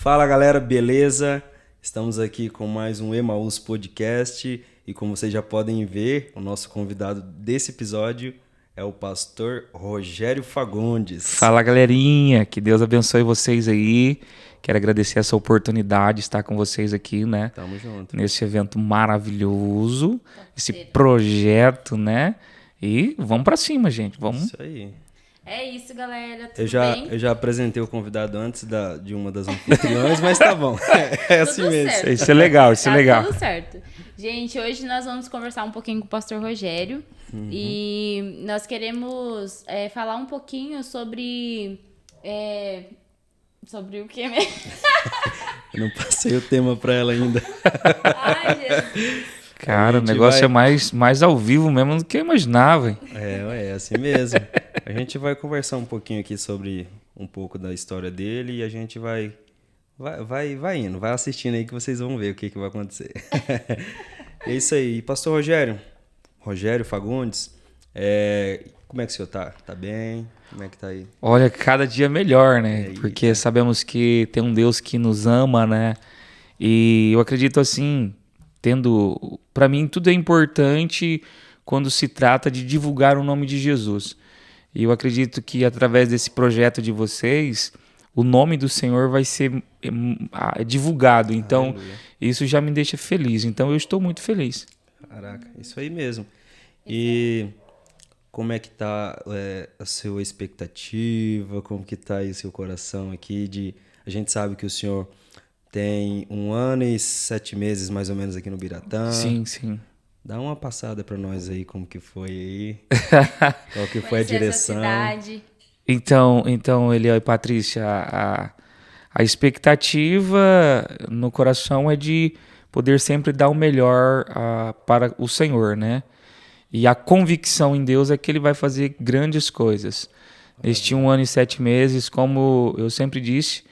Fala galera, beleza? Estamos aqui com mais um Emaús Podcast e como vocês já podem ver, o nosso convidado desse episódio é o pastor Rogério Fagundes. Fala galerinha, que Deus abençoe vocês aí. Quero agradecer essa oportunidade de estar com vocês aqui, né? Tamo junto. Nesse evento maravilhoso, esse projeto, né? E vamos pra cima, gente. Vamos. Isso aí. É isso, galera. Tudo Eu bem? já apresentei o convidado antes de uma das anfitriões, mas tá bom. É assim Tudo mesmo. certo. Isso é legal, isso é Tá legal. tudo certo. Gente, hoje nós vamos conversar um pouquinho com o pastor Rogério. E nós queremos falar um pouquinho sobre... sobre o que mesmo? Eu não passei o tema pra ela ainda. Ai, Jesus. Cara, o gente negócio vai- é mais ao vivo mesmo do que eu imaginava, hein? É assim mesmo. A gente vai conversar um pouquinho aqui sobre um pouco da história dele e a gente vai indo, vai assistindo aí que vocês vão ver o que vai acontecer. É isso aí. E Pastor Rogério Fagundes, como é que o senhor tá? Tá bem? Como é que tá aí? Olha, cada dia melhor, né? isso. Porque sabemos que tem um Deus que nos ama, né? E eu acredito assim, para mim tudo é importante quando se trata de divulgar o nome de Jesus. E eu acredito que através desse projeto de vocês, o nome do Senhor vai ser divulgado. Então, Aleluia. isso já me deixa feliz. Então, eu estou muito feliz. Caraca, isso aí mesmo. E como é que tá a sua expectativa? Como que tá aí o seu coração aqui? A gente sabe que o senhor tem 1 ano e 7 meses mais ou menos aqui no Biratã. Sim, sim. Dá uma passada pra nós aí, como que foi aí? Qual que foi a Conhecer essa direção? cidade. Então Eliel e Patrícia, a expectativa no coração é de poder sempre dar o melhor para o Senhor, né? E a convicção em Deus é que Ele vai fazer grandes coisas. Neste 1 ano e 7 meses, como eu sempre disse,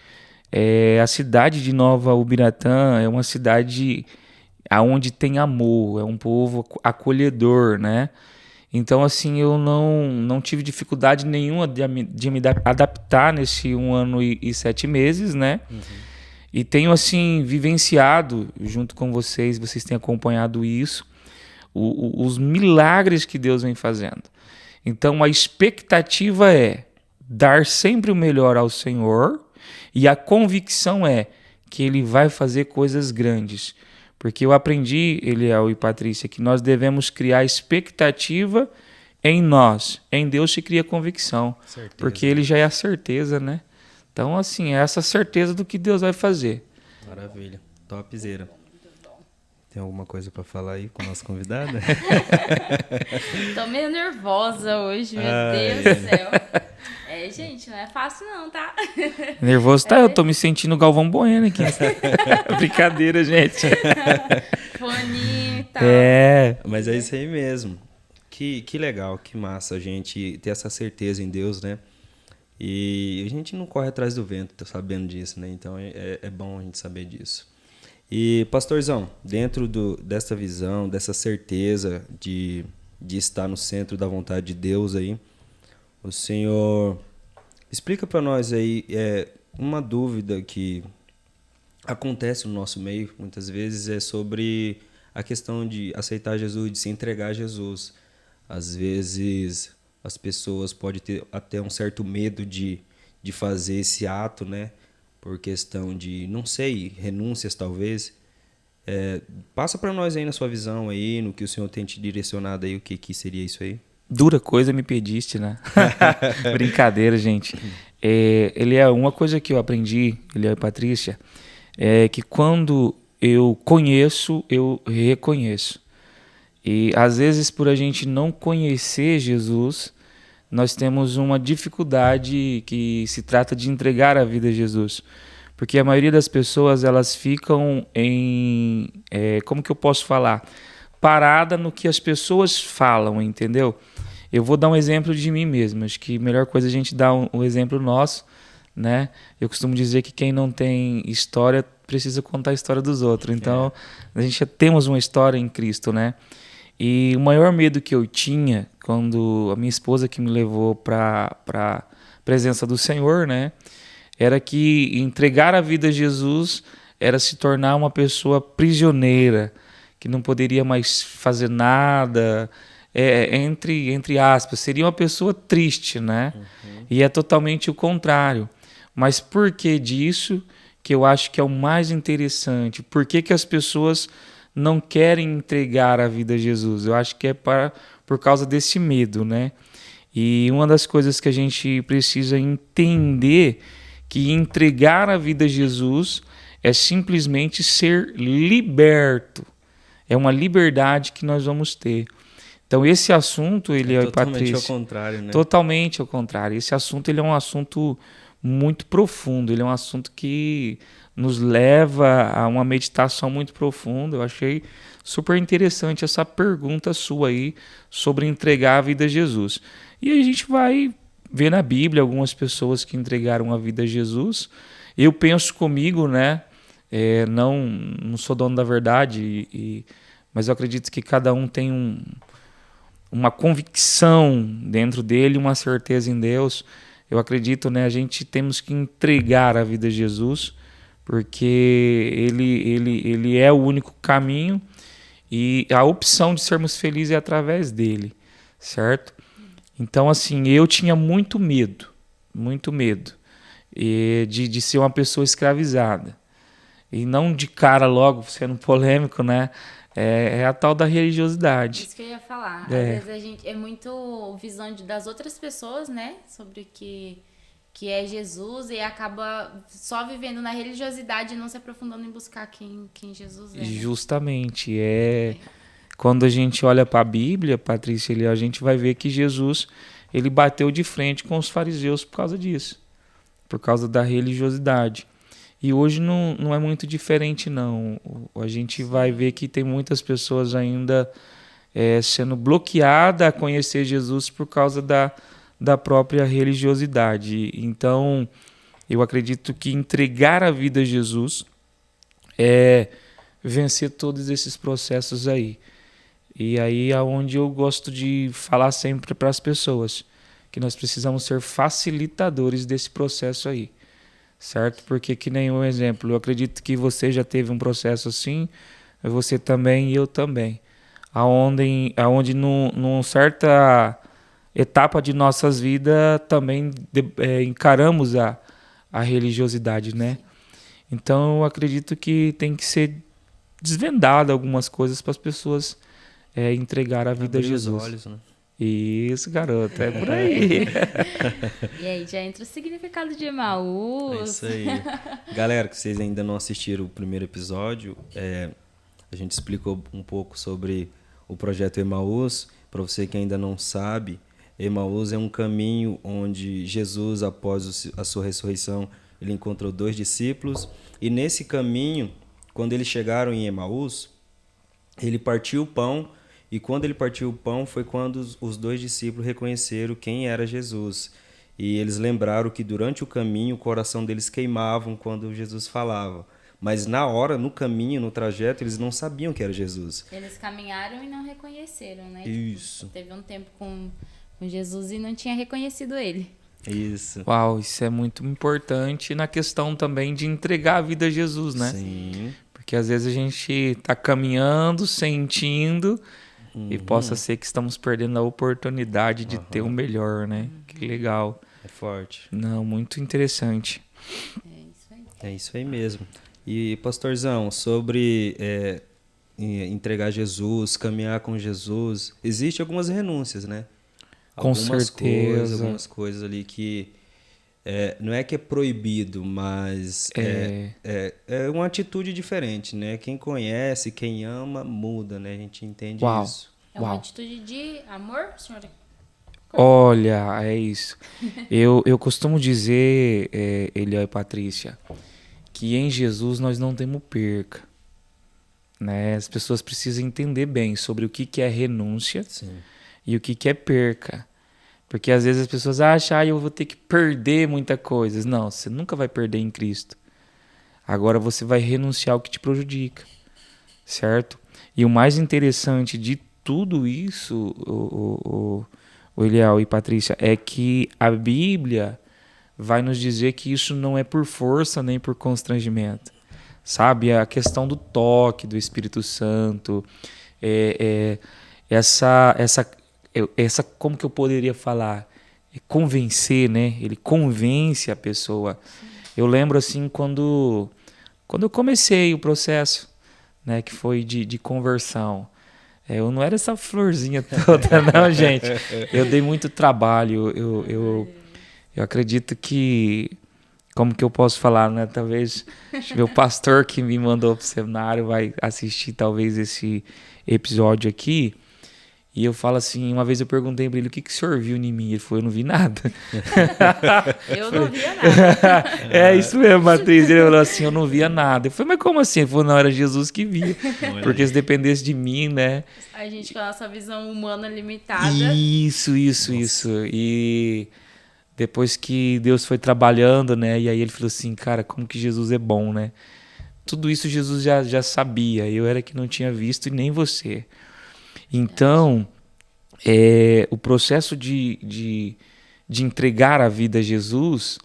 a cidade de Nova Ubiratã é uma cidade aonde tem amor, é um povo acolhedor, né? Então, assim, eu não tive dificuldade nenhuma de me adaptar nesse 1 ano e 7 meses, né? E tenho, assim, vivenciado junto com vocês têm acompanhado isso, os milagres que Deus vem fazendo. Então, a expectativa é dar sempre o melhor ao Senhor e a convicção é que Ele vai fazer coisas grandes. Porque eu aprendi, Eliel e Patrícia, que nós devemos criar expectativa em nós. Em Deus se cria convicção. Certeza. Porque Ele já é a certeza, né? Então, assim, é essa certeza do que Deus vai fazer. Maravilha. Topzera. Tem alguma coisa pra falar aí com a nossa convidada? Tô meio nervosa hoje, meu Ai. Deus do céu. Gente, não é fácil não, tá? Nervoso tá? Eu tô me sentindo Galvão Bueno aqui. Brincadeira, gente. Foninho e tal. Mas é isso aí mesmo. Que legal, que massa a gente ter essa certeza em Deus, né? E a gente não corre atrás do vento, tô sabendo disso, né? Então é bom a gente saber disso. E, pastorzão, dentro dessa visão, dessa certeza de estar no centro da vontade de Deus aí, o senhor explica para nós aí uma dúvida que acontece no nosso meio, muitas vezes, é sobre a questão de aceitar Jesus, de se entregar a Jesus. Às vezes as pessoas podem ter até um certo medo de fazer esse ato, né? Por questão de, não sei, renúncias talvez. Passa para nós aí na sua visão aí, no que o senhor tem te direcionado aí, o que seria isso aí? Dura coisa me pediste, né? Brincadeira, gente. Ele é uma coisa que eu aprendi, Eliel e Patrícia, é que quando eu conheço, eu reconheço. E às vezes, por a gente não conhecer Jesus, nós temos uma dificuldade que se trata de entregar a vida a Jesus. Porque a maioria das pessoas, elas ficam como que eu posso falar? Parada no que as pessoas falam, entendeu? Eu vou dar um exemplo de mim mesmo. Acho que a melhor coisa é a gente dar um exemplo nosso, né? Eu costumo dizer que quem não tem história precisa contar a história dos outros. Então, a gente já temos uma história em Cristo, né? E o maior medo que eu tinha quando a minha esposa que me levou para a presença do Senhor, né? era que entregar a vida a Jesus era se tornar uma pessoa prisioneira, que não poderia mais fazer nada, entre aspas, seria uma pessoa triste, né? E é totalmente o contrário. Mas por que disso que eu acho que é o mais interessante? Por que que as pessoas não querem entregar a vida a Jesus? Eu acho que é por causa desse medo, né? E uma das coisas que a gente precisa entender que entregar a vida a Jesus é simplesmente ser liberto. É uma liberdade que nós vamos ter. Então esse assunto, ele é totalmente Patrícia, ao contrário, né? totalmente ao contrário. Esse assunto ele é um assunto muito profundo, ele é um assunto que nos leva a uma meditação muito profunda. Eu achei super interessante essa pergunta sua aí sobre entregar a vida a Jesus. E a gente vai ver na Bíblia algumas pessoas que entregaram a vida a Jesus. Eu penso comigo, né? Não sou dono da verdade, mas eu acredito que cada um tem uma convicção dentro dele, uma certeza em Deus. Eu acredito, né? A gente temos que entregar a vida a Jesus, porque ele é o único caminho e a opção de sermos felizes é através dele, certo? Então, assim, eu tinha muito medo de ser uma pessoa escravizada. E não de cara logo, sendo polêmico, né? É a tal da religiosidade. Isso que eu ia falar. Às vezes a gente é muito visão das outras pessoas, né? Sobre que é Jesus e acaba só vivendo na religiosidade e não se aprofundando em buscar quem Jesus é. Né? Justamente. Quando a gente olha para a Bíblia, Patrícia, a gente vai ver que Jesus ele bateu de frente com os fariseus por causa disso. Por causa da religiosidade. E hoje não é muito diferente, não. A gente vai ver que tem muitas pessoas ainda sendo bloqueadas a conhecer Jesus por causa da própria religiosidade. Então, eu acredito que entregar a vida a Jesus é vencer todos esses processos aí. E aí é onde eu gosto de falar sempre para as pessoas, que nós precisamos ser facilitadores desse processo aí. Certo? Porque que nem um exemplo, eu acredito que você já teve um processo assim, você também e eu também. Aonde numa certa etapa de nossas vidas também encaramos a religiosidade, né? Então eu acredito que tem que ser desvendado algumas coisas para as pessoas entregar a vida a Jesus. Os olhos, né? Isso, garoto, é por aí. E aí já entra o significado de Emaús. É isso aí. Galera, que vocês ainda não assistiram o primeiro episódio, a gente explicou um pouco sobre o projeto Emaús. Para você que ainda não sabe, Emaús é um caminho onde Jesus, após a sua ressurreição, ele encontrou 2 discípulos. E nesse caminho, quando eles chegaram em Emaús, ele partiu o pão. E quando ele partiu o pão foi quando os 2 discípulos reconheceram quem era Jesus. E eles lembraram que durante o caminho o coração deles queimava quando Jesus falava. Mas na hora, no caminho, no trajeto, eles não sabiam que era Jesus. Eles caminharam e não reconheceram, né? Isso. Tipo, teve um tempo com Jesus e não tinha reconhecido ele. Isso. Uau, isso é muito importante na questão também de entregar a vida a Jesus, né? Sim. Porque às vezes a gente está caminhando, sentindo... E possa ser que estamos perdendo a oportunidade de ter o melhor, né? Que legal. É forte. Não, muito interessante. É isso aí. É isso aí mesmo. E, pastorzão, sobre entregar Jesus, caminhar com Jesus, existem algumas renúncias, né? Com certeza. Algumas coisas ali que não é que é proibido, mas é uma atitude diferente, né? Quem conhece, quem ama, muda, né? A gente entende isso. É uma atitude de amor, senhora? Olha, é isso. Eu costumo dizer, Eliel e Patrícia, que em Jesus nós não temos perca. Né? As pessoas precisam entender bem sobre o que é renúncia. Sim. E o que é perca. Porque às vezes as pessoas acham, eu vou ter que perder muita coisa. Não, você nunca vai perder em Cristo. Agora você vai renunciar ao que te prejudica. Certo? E o mais interessante de tudo isso, o Eliel e Patrícia, é que a Bíblia vai nos dizer que isso não é por força nem por constrangimento. Sabe? A questão do toque do Espírito Santo, essa como que eu poderia falar? Convencer, né? Ele convence a pessoa. Eu lembro assim quando eu comecei o processo, né, que foi de conversão. Eu não era essa florzinha toda, não, gente. Eu dei muito trabalho. Eu acredito que, como que eu posso falar, né? Talvez meu pastor que me mandou para o seminário vai assistir talvez esse episódio aqui. E eu falo assim, uma vez eu perguntei para ele, o que o senhor viu em mim? Ele falou, eu não vi nada. Eu não via nada. É isso mesmo, Matriz. Ele falou assim, eu não via nada. Eu falei, mas como assim? Ele falou, não, era Jesus que via. Porque se dependesse de mim, né? A gente com a nossa visão humana limitada. Isso. E depois que Deus foi trabalhando, né? E aí ele falou assim, cara, como que Jesus é bom, né? Tudo isso Jesus já sabia. Eu era que não tinha visto e nem você. Então, o processo de entregar a vida a Jesus,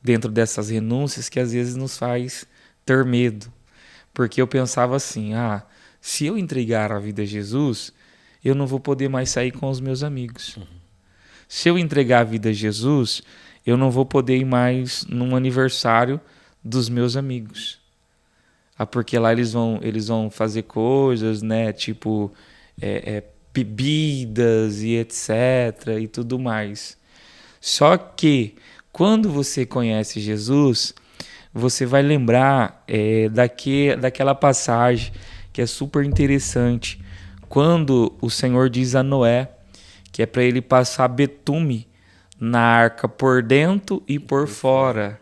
dentro dessas renúncias, que às vezes nos faz ter medo. Porque eu pensava assim, se eu entregar a vida a Jesus, eu não vou poder mais sair com os meus amigos. Se eu entregar a vida a Jesus, eu não vou poder ir mais num aniversário dos meus amigos. Porque lá eles vão fazer coisas, né, tipo... bebidas e etc. e tudo mais. Só que quando você conhece Jesus, você vai lembrar daquela passagem que é super interessante, quando o Senhor diz a Noé que é para ele passar betume na arca por dentro e por fora,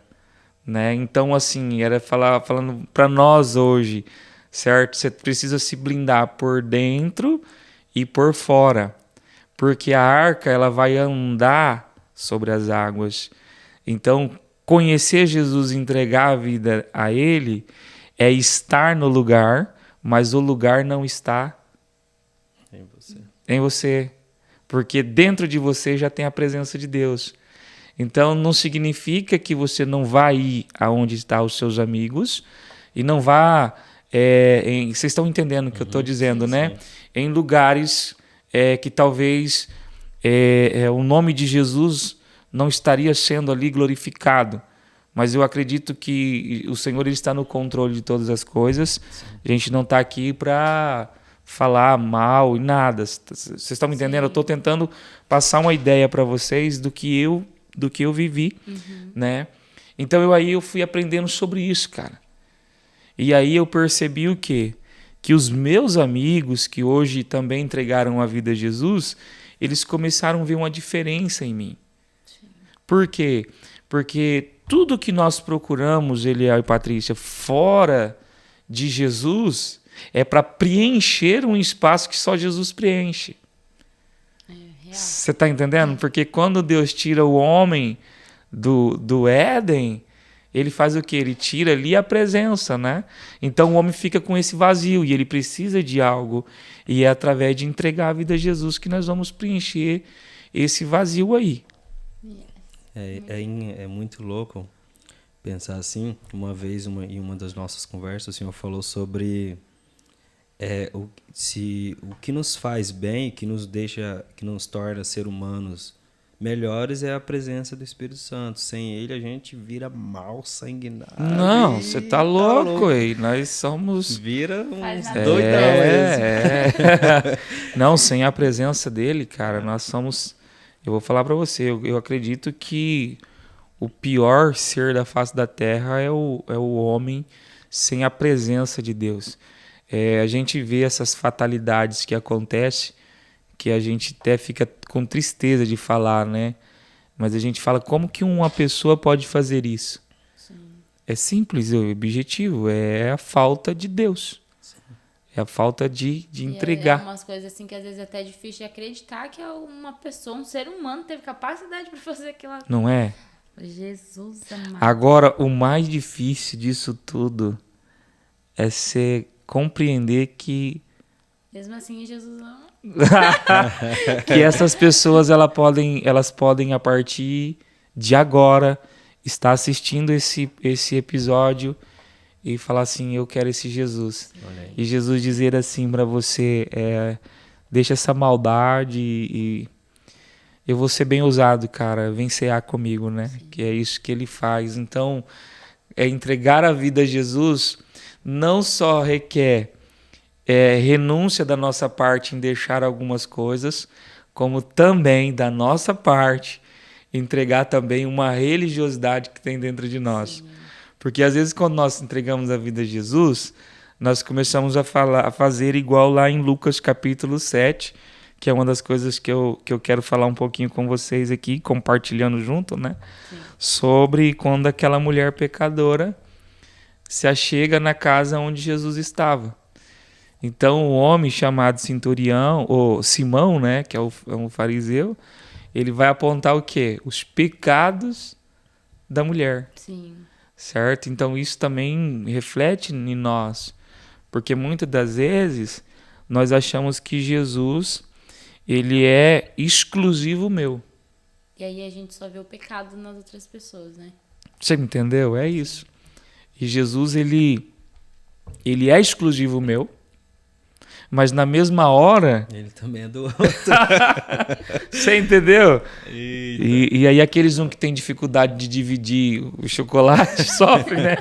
né? Então assim, era falando para nós hoje, certo? Você precisa se blindar por dentro e por fora, porque a arca ela vai andar sobre as águas. Então, conhecer Jesus e entregar a vida a Ele é estar no lugar, mas o lugar não está em você, porque dentro de você já tem a presença de Deus. Então, não significa que você não vai ir aonde estão os seus amigos e não vá... vocês estão entendendo o que eu estou dizendo, né? Sim. Em lugares que talvez o nome de Jesus não estaria sendo ali glorificado. Mas eu acredito que o Senhor ele está no controle de todas as coisas. Sim. A gente não está aqui para falar mal e nada. Vocês estão me entendendo? Sim. Eu estou tentando passar uma ideia para vocês do que eu vivi, né? Então eu fui aprendendo sobre isso, cara. E aí eu percebi o quê? Que os meus amigos, que hoje também entregaram a vida a Jesus, eles começaram a ver uma diferença em mim. Sim. Por quê? Porque tudo que nós procuramos, Eliel e Patrícia, fora de Jesus, é para preencher um espaço que só Jesus preenche. Você está entendendo? Porque quando Deus tira o homem do Éden... Ele faz o quê? Ele tira ali a presença, né? Então o homem fica com esse vazio e ele precisa de algo. E é através de entregar a vida a Jesus que nós vamos preencher esse vazio aí. É muito louco pensar assim. Uma vez, em uma das nossas conversas, o Senhor falou sobre o que nos faz bem, que nos torna ser humanos melhores é a presença do Espírito Santo. Sem ele a gente vira mal, sanguinário. Não, você tá louco, aí. Nós somos... Vira uns doidão mesmo. Não, sem a presença dele, cara, nós somos... Eu vou falar pra você, eu acredito que o pior ser da face da terra é o homem sem a presença de Deus. A gente vê essas fatalidades que acontecem, que a gente até fica com tristeza de falar, né? Mas a gente fala, como que uma pessoa pode fazer isso? Sim. É simples, o objetivo é a falta de Deus. Sim. É a falta de entregar. É umas coisas assim que às vezes é até difícil de acreditar que uma pessoa, um ser humano, teve capacidade para fazer aquilo. Não é? Jesus amado. Agora, o mais difícil disso tudo é você compreender que... Mesmo assim, Jesus ama. Que essas pessoas elas podem a partir de agora está assistindo esse episódio e falar assim, eu quero esse Jesus. E Jesus dizer assim para você, deixa essa maldade e eu vou ser bem ousado, cara, vem cear comigo, né? Sim. Que é isso que ele faz. Então, entregar a vida a Jesus não só requer renúncia da nossa parte em deixar algumas coisas, como também da nossa parte entregar também uma religiosidade que tem dentro de nós. Sim. Porque às vezes quando nós entregamos a vida a Jesus, nós começamos a fazer igual lá em Lucas capítulo 7, que é uma das coisas que eu quero falar um pouquinho com vocês aqui, compartilhando junto, né? Sim. Sobre quando aquela mulher pecadora se achega na casa onde Jesus estava. Então o homem chamado centurião, ou Simão, né, que é um fariseu, ele vai apontar o quê? Os pecados da mulher. Sim. Certo? Então isso também reflete em nós. Porque muitas das vezes nós achamos que Jesus, ele é exclusivo meu. E aí a gente só vê o pecado nas outras pessoas, né? Você me entendeu? É isso. E Jesus, ele é exclusivo meu. Mas na mesma hora... Ele também é do outro. Você entendeu? E aí aqueles que tem dificuldade de dividir o chocolate sofrem, né?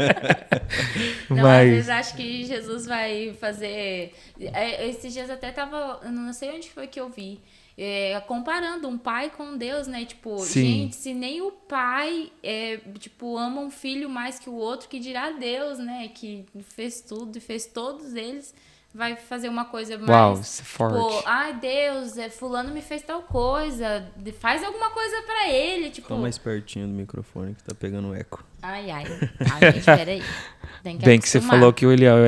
Não, mas... às vezes acho que Jesus vai fazer... Esses dias até tava... Não sei onde foi que eu vi. Comparando um pai com Deus, né? Tipo, sim. Gente, se nem o pai ama um filho mais que o outro, que dirá Deus, né? Que fez tudo e fez todos eles... vai fazer uma coisa mais... Uau, isso é forte. Tipo, ai, Deus, fulano me fez tal coisa, faz alguma coisa pra ele, tipo... Fala mais pertinho do microfone que tá pegando eco. Ai, gente, peraí. Tem que Bem acostumar. Que você falou que o Eliel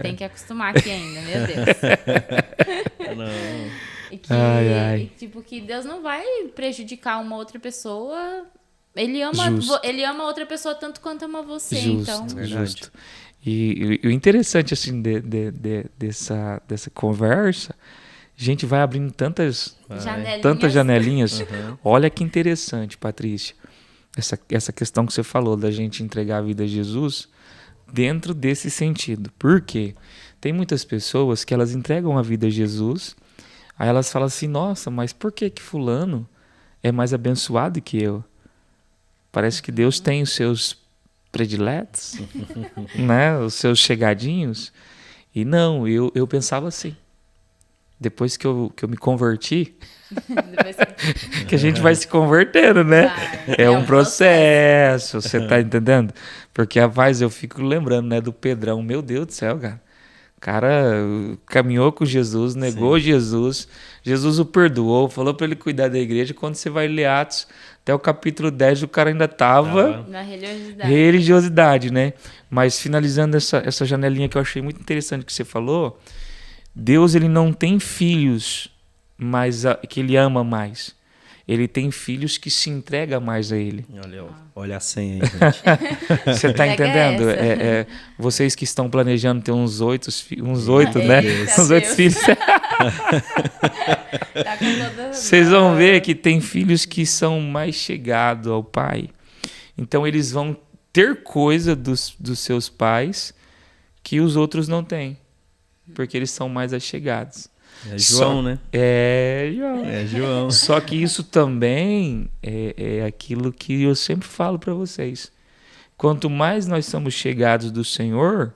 tem que acostumar aqui ainda, meu Deus. Não. E tipo, que Deus não vai prejudicar uma outra pessoa... Ele ama outra pessoa tanto quanto ama você, justo, então... Justo. E o interessante, assim, dessa conversa, a gente vai abrindo tantas janelinhas. Uhum. Olha que interessante, Patrícia, essa questão que você falou da gente entregar a vida a Jesus dentro desse sentido. Por quê? Tem muitas pessoas que elas entregam a vida a Jesus, aí elas falam assim, nossa, mas por que fulano é mais abençoado que eu? Parece que Deus tem os seus prediletos, né? Os seus chegadinhos. E não, eu pensava assim. Depois que eu me converti, que a gente vai se convertendo, né? É um processo, você tá entendendo? Porque, rapaz, eu fico lembrando, né, do Pedrão. Meu Deus do céu, cara. O cara caminhou com Jesus, negou Sim. Jesus. Jesus o perdoou, falou para ele cuidar da igreja. Quando você vai ler Atos, até o capítulo 10, o cara ainda estava na religiosidade, né? Mas finalizando essa janelinha que eu achei muito interessante que você falou, Deus, ele não tem filhos que ele ama mais. Ele tem filhos que se entregam mais a ele. Olha a senha aí, gente. Você está entendendo? Vocês que estão planejando ter uns oito, né? Uns 8 filhos. Vocês vão ver que tem filhos que são mais chegados ao pai. Então eles vão ter coisa dos seus pais que os outros não têm. Porque eles são mais achegados. É João, né? João. É João. Só que isso também é aquilo que eu sempre falo para vocês. Quanto mais nós somos chegados do Senhor,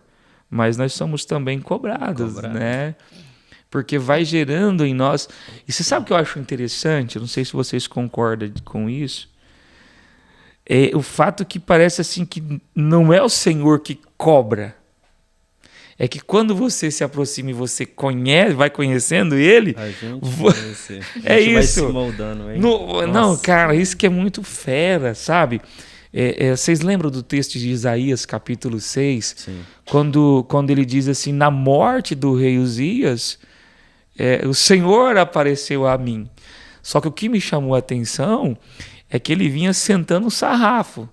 mais nós somos também cobrados, né? Porque vai gerando em nós... E você sabe o que eu acho interessante? Eu não sei se vocês concordam com isso. É o fato que parece assim que não é o Senhor que cobra. É que quando você se aproxima e você vai conhecendo ele... A gente conhece. É isso. Vai se moldando, hein? Não, cara, isso que é muito fera, sabe? Vocês lembram do texto de Isaías, capítulo 6? Sim. Quando ele diz assim, na morte do rei Uzias, o Senhor apareceu a mim. Só que o que me chamou a atenção é que ele vinha sentando um sarrafo.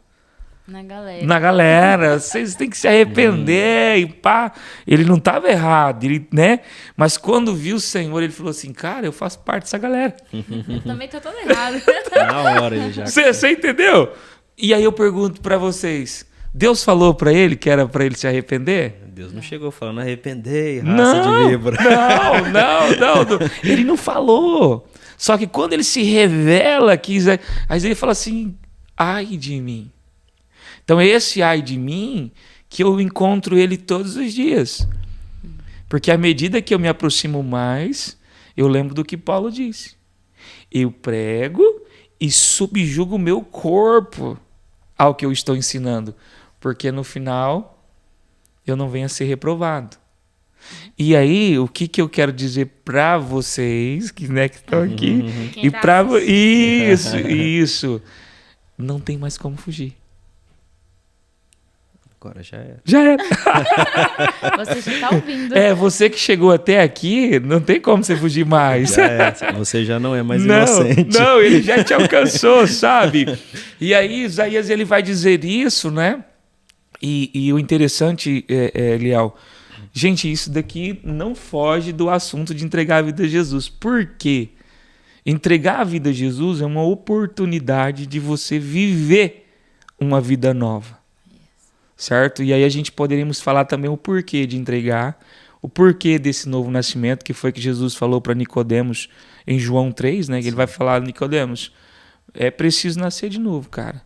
Na galera, vocês têm que se arrepender e pá. Ele não estava errado, né? Mas quando viu o Senhor, ele falou assim, cara, eu faço parte dessa galera. Eu também tô todo errado. Na hora ele já... Você entendeu? E aí eu pergunto para vocês, Deus falou para ele que era para ele se arrepender? Deus não chegou falando arrependei, raça de víbora. Não. Ele não falou. Só que quando ele se revela aqui, aí ele fala assim, ai de mim. Então esse ai de mim, que eu encontro ele todos os dias. Porque à medida que eu me aproximo mais, eu lembro do que Paulo disse. Eu prego e subjugo o meu corpo ao que eu estou ensinando. Porque no final, eu não venho a ser reprovado. E aí, o que eu quero dizer para vocês que estão aqui, e para isso, não tem mais como fugir. Agora já era. Já era. Você já tá ouvindo. Você que chegou até aqui, não tem como você fugir mais. Já é. Você já não é mais inocente. Não, ele já te alcançou, sabe? E aí, Isaías, ele vai dizer isso, né? E o interessante, Eliel, gente, isso daqui não foge do assunto de entregar a vida a Jesus. Por quê? Entregar a vida a Jesus é uma oportunidade de você viver uma vida nova. Certo? E aí a gente poderíamos falar também o porquê de entregar, o porquê desse novo nascimento, que foi que Jesus falou para Nicodemos em João 3, né? Que ele vai falar, Nicodemos, é preciso nascer de novo, cara.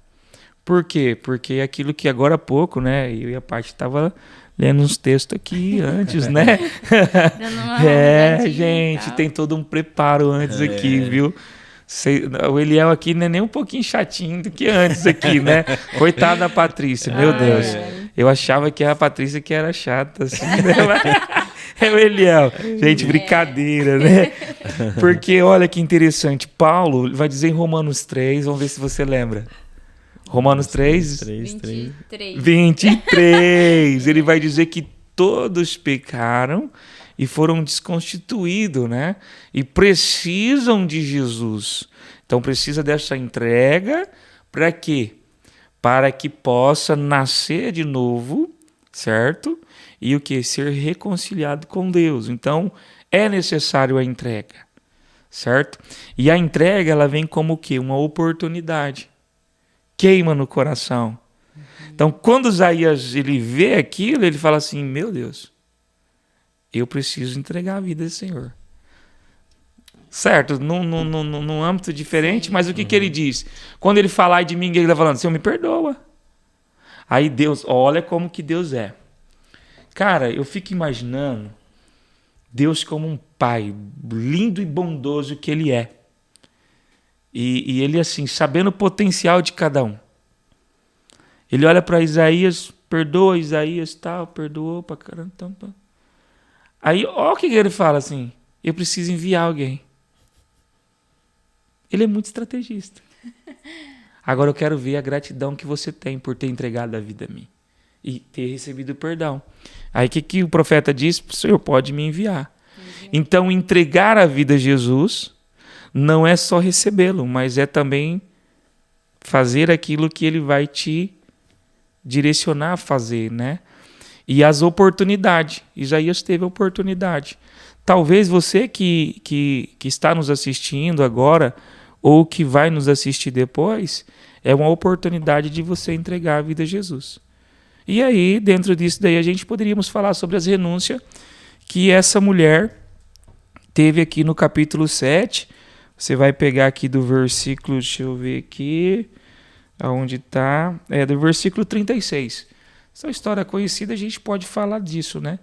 Por quê? Porque aquilo que agora há pouco, né? Eu e a Paty estava lendo uns textos aqui antes, né? Dando uma gente, tem todo um preparo antes aqui, viu? O Eliel aqui não é nem um pouquinho chatinho do que antes aqui, né? Coitada da Patrícia, meu Deus. Eu achava que a Patrícia que era chata, assim, né? É o Eliel. Gente, brincadeira, né? Porque olha que interessante. Paulo vai dizer em Romanos 3, vamos ver se você lembra. Romanos 3, 23. Ele vai dizer que todos pecaram e foram desconstituídos, né? E precisam de Jesus. Então precisa dessa entrega para quê? Para que possa nascer de novo, certo? E o que? Ser reconciliado com Deus. Então é necessário a entrega, certo? E a entrega, ela vem como o quê? Uma oportunidade. Queima no coração. Então quando Isaías ele vê aquilo, ele fala assim, meu Deus, eu preciso entregar a vida ao Senhor. Certo, num âmbito diferente, mas o que ele diz? Quando ele falar de mim, ele está falando, Senhor, me perdoa. Aí Deus, olha como que Deus é. Cara, eu fico imaginando Deus como um pai lindo e bondoso que ele é. E ele, assim, sabendo o potencial de cada um. Ele olha para Isaías, perdoa Isaías, tal, perdoou para caramba. Aí, olha o que ele fala assim, eu preciso enviar alguém. Ele é muito estrategista. Agora eu quero ver a gratidão que você tem por ter entregado a vida a mim e ter recebido o perdão. Aí o que o profeta diz? O Senhor pode me enviar. Então, entregar a vida a Jesus não é só recebê-lo, mas é também fazer aquilo que ele vai te direcionar a fazer, né? E as oportunidades. Isaías teve a oportunidade. Talvez você que está nos assistindo agora ou que vai nos assistir depois, é uma oportunidade de você entregar a vida a Jesus. E aí, dentro disso daí, a gente poderíamos falar sobre as renúncias que essa mulher teve aqui no capítulo 7. Você vai pegar aqui do versículo, deixa eu ver aqui, aonde está, do versículo 36. Essa história conhecida, a gente pode falar disso, né?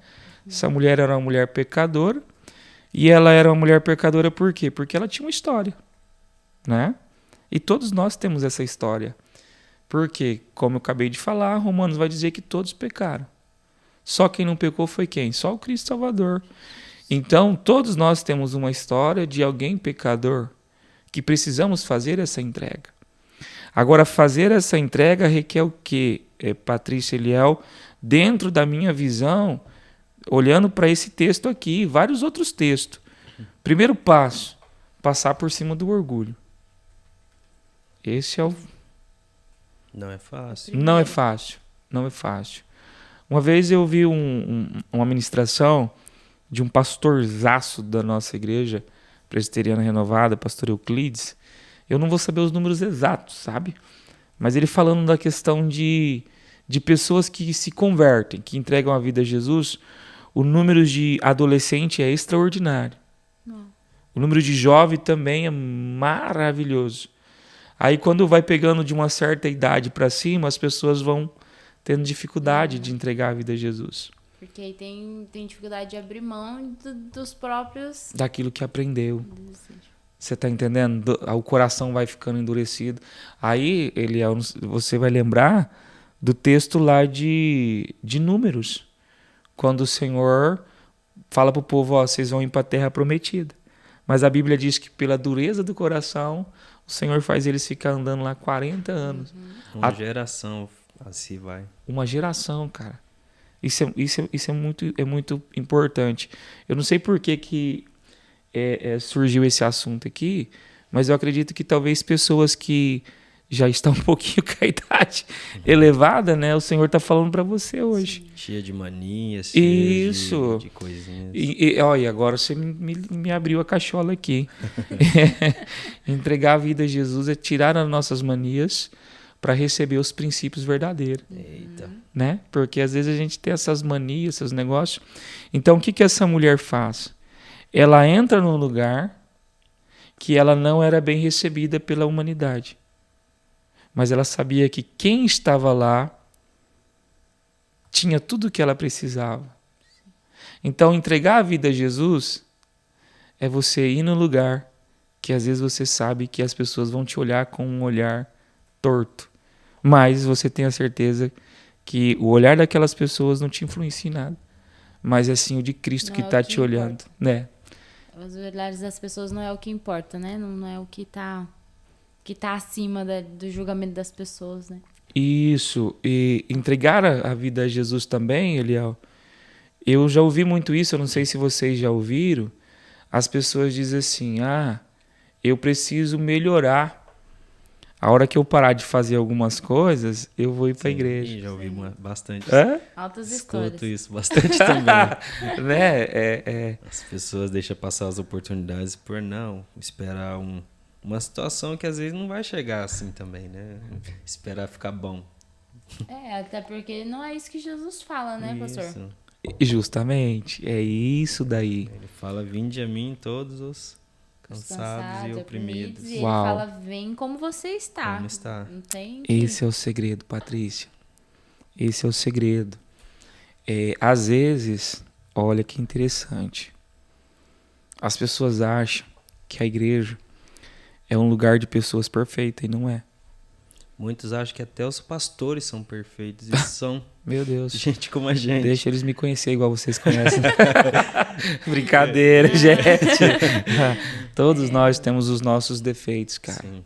Essa mulher era uma mulher pecadora, e ela era uma mulher pecadora por quê? Porque ela tinha uma história, né? E todos nós temos essa história. Porque, como eu acabei de falar, Romanos vai dizer que todos pecaram. Só quem não pecou foi quem? Só o Cristo Salvador. Então, todos nós temos uma história de alguém pecador que precisamos fazer essa entrega. Agora, fazer essa entrega requer o quê, Patrícia e Eliel? Dentro da minha visão, olhando para esse texto aqui, vários outros textos. Primeiro passo, passar por cima do orgulho. Esse é o... Não é fácil. Não é fácil. Não é fácil. Uma vez eu vi uma ministração de um pastorzaço da nossa igreja presbiteriana renovada, pastor Euclides. Eu não vou saber os números exatos, sabe? Mas ele falando da questão de pessoas que se convertem, que entregam a vida a Jesus, o número de adolescente é extraordinário. O número de jovem também é maravilhoso. Aí quando vai pegando de uma certa idade para cima, as pessoas vão tendo dificuldade de entregar a vida a Jesus. Porque aí tem dificuldade de abrir mão dos próprios... Daquilo que aprendeu. Você está entendendo? O coração vai ficando endurecido. Aí, Eliel, você vai lembrar do texto lá de Números. Quando o Senhor fala para o povo, ó, vocês vão ir para a terra prometida. Mas a Bíblia diz que pela dureza do coração, o Senhor faz eles ficar andando lá 40 anos. Uma geração assim vai. Uma geração, cara. Isso é muito importante. Eu não sei por que surgiu esse assunto aqui, mas eu acredito que talvez pessoas que já estão um pouquinho com a idade elevada, né? O Senhor está falando para você hoje. Sim. Cheia de manias, cheia Isso. de coisinhas. Olha, agora você me abriu a cachola aqui. Entregar a vida a Jesus é tirar as nossas manias para receber os princípios verdadeiros. Eita. Né? Porque às vezes a gente tem essas manias, esses negócios. Então o que essa mulher faz? Ela entra num lugar que ela não era bem recebida pela humanidade. Mas ela sabia que quem estava lá tinha tudo o que ela precisava. Então, entregar a vida a Jesus é você ir no lugar que às vezes você sabe que as pessoas vão te olhar com um olhar torto. Mas você tem a certeza que o olhar daquelas pessoas não te influencia em nada. Mas é sim o de Cristo que está te olhando. Né? Os olhares das pessoas não é o que importa, né? Não é o que tá acima do julgamento das pessoas, né? Isso. E entregar a vida a Jesus também, Eliel, eu já ouvi muito isso, eu não sei se vocês já ouviram. As pessoas dizem assim, eu preciso melhorar. A hora que eu parar de fazer algumas coisas, eu vou ir para a igreja. Já ouvi bastante. Altas Escuto histórias. isso bastante também. Né? As pessoas deixam passar as oportunidades por não esperar uma situação que às vezes não vai chegar assim também, né? Esperar ficar bom. Até porque não é isso que Jesus fala, né, pastor? Justamente, é isso daí. Ele fala, vinde a mim todos os cansados e oprimidos. E ele fala, vem como você está. Como está. Não tem Esse é o segredo, Patrícia. Esse é o segredo. Às vezes, olha que interessante. As pessoas acham que a igreja é um lugar de pessoas perfeitas, e não é. Muitos acham que até os pastores são perfeitos e são Meu Deus. gente como a gente. Deixa eles me conhecer igual vocês conhecem. Brincadeira, gente. Todos nós temos os nossos defeitos, cara. Sim.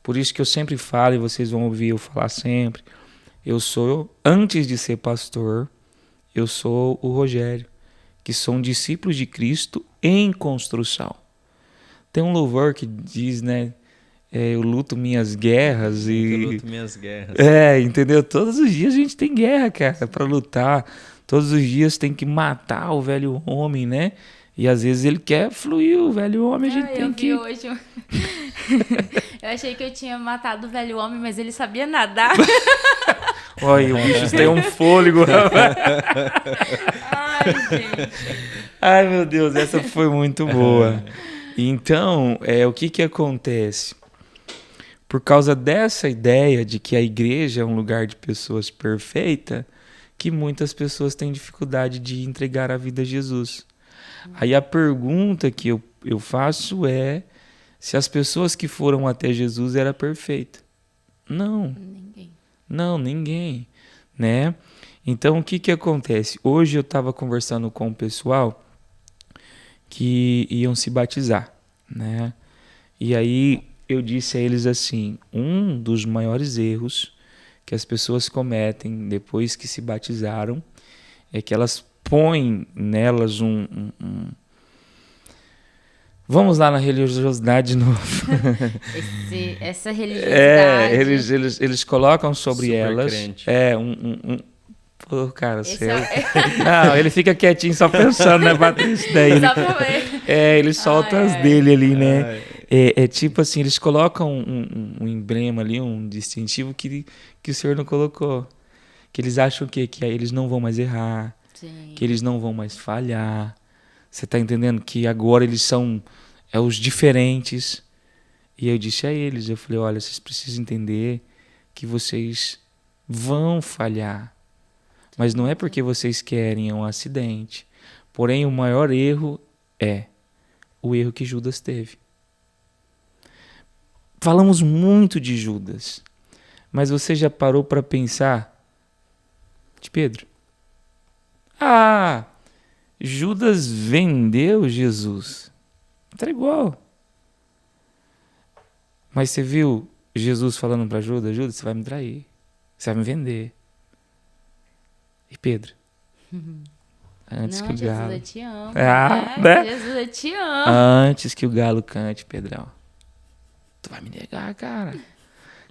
Por isso que eu sempre falo, e vocês vão ouvir eu falar sempre, antes de ser pastor, eu sou o Rogério, que sou um discípulo de Cristo em construção. Tem um louvor que diz, né? Eu luto minhas guerras e... Eu luto minhas guerras. Entendeu? Todos os dias a gente tem guerra, cara, para lutar. Todos os dias tem que matar o velho homem, né? E às vezes ele quer fluir, o velho homem a gente tem que... Eu vi hoje... Eu achei que eu tinha matado o velho homem, mas ele sabia nadar. Olha, o bicho tem um fôlego. Ai, gente. Ai, meu Deus, essa foi muito boa. Então, o que acontece? Por causa dessa ideia de que a igreja é um lugar de pessoas perfeitas, que muitas pessoas têm dificuldade de entregar a vida a Jesus. Aí a pergunta que eu faço é se as pessoas que foram até Jesus eram perfeitas. Não. Ninguém. Não, ninguém. Né? Então, o que acontece? Hoje eu estava conversando com o pessoal que iam se batizar, né? E aí eu disse a eles assim, um dos maiores erros que as pessoas cometem depois que se batizaram é que elas põem nelas Vamos lá na religiosidade de novo. Essa religiosidade... Eles colocam sobre Super elas... crente. Pô, cara, Não, ele fica quietinho só pensando, né, Patrícia? Daí Só pra ver. ele solta as dele ali, né? É tipo assim, eles colocam um emblema ali, um distintivo que o Senhor não colocou. Que eles acham que aí eles não vão mais errar, Sim. que eles não vão mais falhar. Você tá entendendo? Que agora eles são os diferentes. E eu disse a eles, eu falei, olha, vocês precisam entender que vocês vão falhar. Mas não é porque vocês querem, é um acidente. Porém, o maior erro é o erro que Judas teve. Falamos muito de Judas, mas você já parou para pensar de Pedro? Ah, Judas vendeu Jesus. Tá igual. Mas você viu Jesus falando para Judas, Judas, você vai me trair, você vai me vender. E Pedro? Antes Não, que o Jesus, galo... eu te amo. né? Jesus, eu te amo. Antes que o galo cante, Pedrão. Tu vai me negar, cara.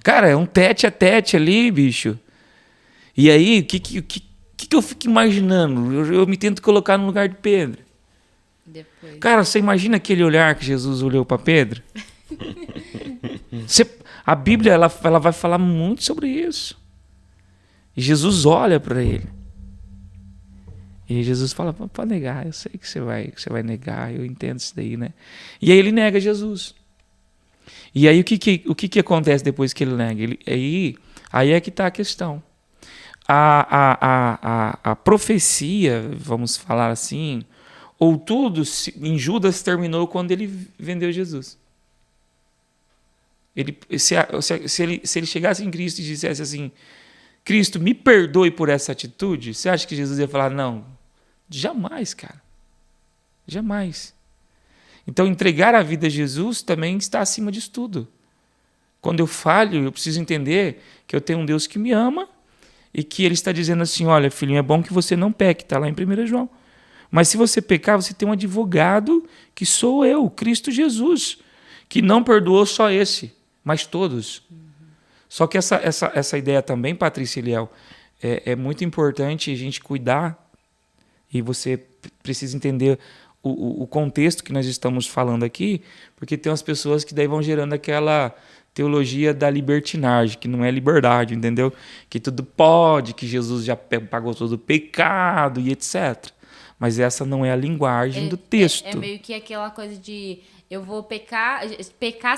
Cara, é um tete a tete ali, bicho. E aí, o que eu fico imaginando? Eu me tento colocar no lugar de Pedro. Depois. Cara, você imagina aquele olhar que Jesus olhou para Pedro? A Bíblia ela vai falar muito sobre isso. E Jesus olha para ele. E Jesus fala, pode negar, eu sei que você vai negar, eu entendo isso daí, né? E aí ele nega Jesus. E aí o que acontece depois que ele nega? Aí é que está a questão. A profecia, vamos falar assim, ou tudo em Judas terminou quando ele vendeu Jesus. Se ele chegasse em Cristo e dissesse assim, Cristo, me perdoe por essa atitude, você acha que Jesus ia falar, não? Jamais, cara. Jamais. Então, entregar a vida a Jesus também está acima disso tudo. Quando eu falho, eu preciso entender que eu tenho um Deus que me ama e que Ele está dizendo assim, olha, filhinho, é bom que você não peque, está lá em 1 João. Mas se você pecar, você tem um advogado que sou eu, Cristo Jesus, que não perdoou só esse, mas todos. Só que essa ideia também, Patrícia e Eliel, é muito importante a gente cuidar e você precisa entender o contexto que nós estamos falando aqui, porque tem umas pessoas que daí vão gerando aquela teologia da libertinagem, que não é liberdade, entendeu? Que tudo pode, que Jesus já pagou todo o pecado e etc. Mas essa não é a linguagem do texto. É meio que aquela coisa de eu vou pecar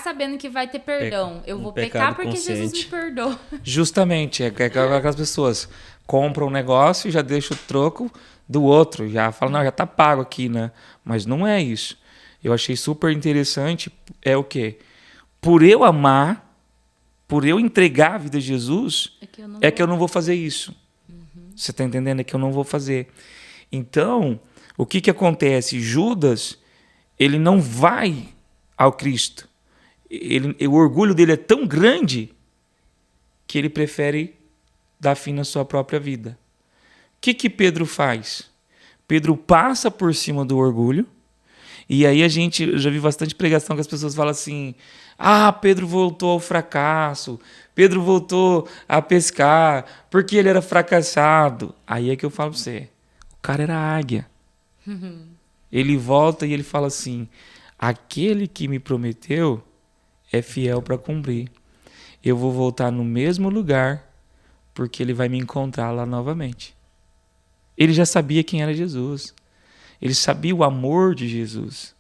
sabendo que vai ter perdão. Eu vou pecar porque consciente. Jesus me perdoa. Justamente, é aquelas pessoas compram um negócio e já deixam o troco do outro, já falam, não, já tá pago aqui, né? Mas não é isso. Eu achei super interessante, é o quê? Por eu amar, por eu entregar a vida a Jesus, que eu não vou fazer isso. Uhum. Você tá entendendo? É que eu não vou fazer. Então, o que acontece? Judas, ele não vai ao Cristo. O orgulho dele é tão grande que ele prefere dar fim na sua própria vida. O que Pedro faz? Pedro passa por cima do orgulho, e aí eu já vi bastante pregação que as pessoas falam assim, Pedro voltou ao fracasso, Pedro voltou a pescar, porque ele era fracassado. Aí é que eu falo para você, o cara era águia. Ele volta e ele fala assim, aquele que me prometeu é fiel para cumprir. Eu vou voltar no mesmo lugar, porque ele vai me encontrar lá novamente. Ele já sabia quem era Jesus. Ele sabia o amor de Jesus.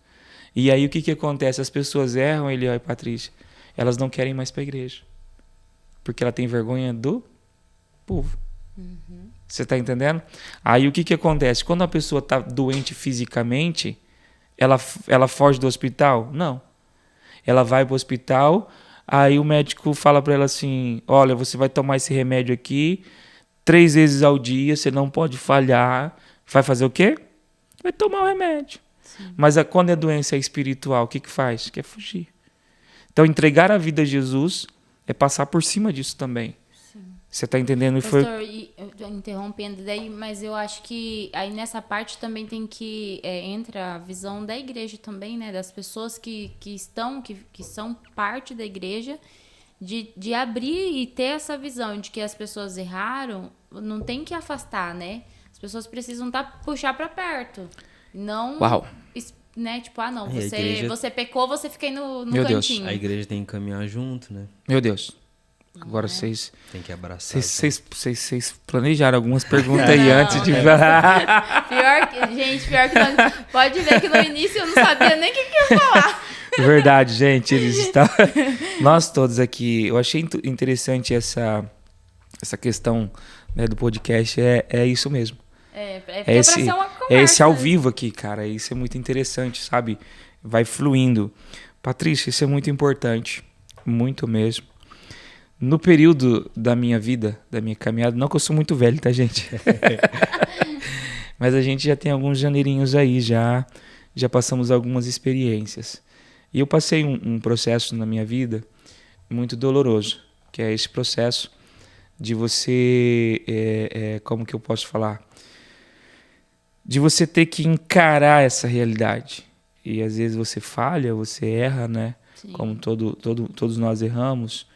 E aí o que acontece? As pessoas erram, Eliel e Patrícia. Elas não querem mais para a igreja. Porque ela tem vergonha do povo. Uhum. Você está entendendo? Aí o que acontece? Quando a pessoa está doente fisicamente, ela foge do hospital? Não. Ela vai para o hospital, aí o médico fala para ela assim, olha, você vai tomar esse remédio aqui 3 vezes ao dia, você não pode falhar. Vai fazer o quê? Vai tomar o remédio. Sim. Mas quando a doença é espiritual, o que faz? Quer fugir. Então, entregar a vida a Jesus é passar por cima disso também. Sim. Você está entendendo? Pastor, interrompendo daí, mas eu acho que aí nessa parte também tem que entra a visão da igreja também, né? Das pessoas que são parte da igreja, de abrir e ter essa visão de que as pessoas erraram, não tem que afastar, né? As pessoas precisam puxar para perto, não né? Tipo, ah, não, E a igreja- você pecou, você fica aí no Meu Deus. cantinho. A igreja tem que caminhar junto, né? Meu Deus. Agora vocês Tem que abraçar. vocês planejaram algumas perguntas aí Não, antes de... Pior que não, pode ver que no início eu não sabia nem o que eu ia falar. Verdade, gente. Eles estão... Nós todos aqui... Eu achei interessante essa questão, né, do podcast. É isso mesmo. Porque pra ser uma conversa. É esse ao vivo aqui, cara. Isso é muito interessante, sabe? Vai fluindo. Patrícia, isso é muito importante. Muito mesmo. No período da minha vida, da minha caminhada, não que eu sou muito velho, tá, gente? Mas a gente já tem alguns janeirinhos aí, já passamos algumas experiências. E eu passei um processo na minha vida muito doloroso, que é esse processo de você, como que eu posso falar? De você ter que encarar essa realidade. E às vezes você falha, você erra, né? Sim. Como todos nós erramos.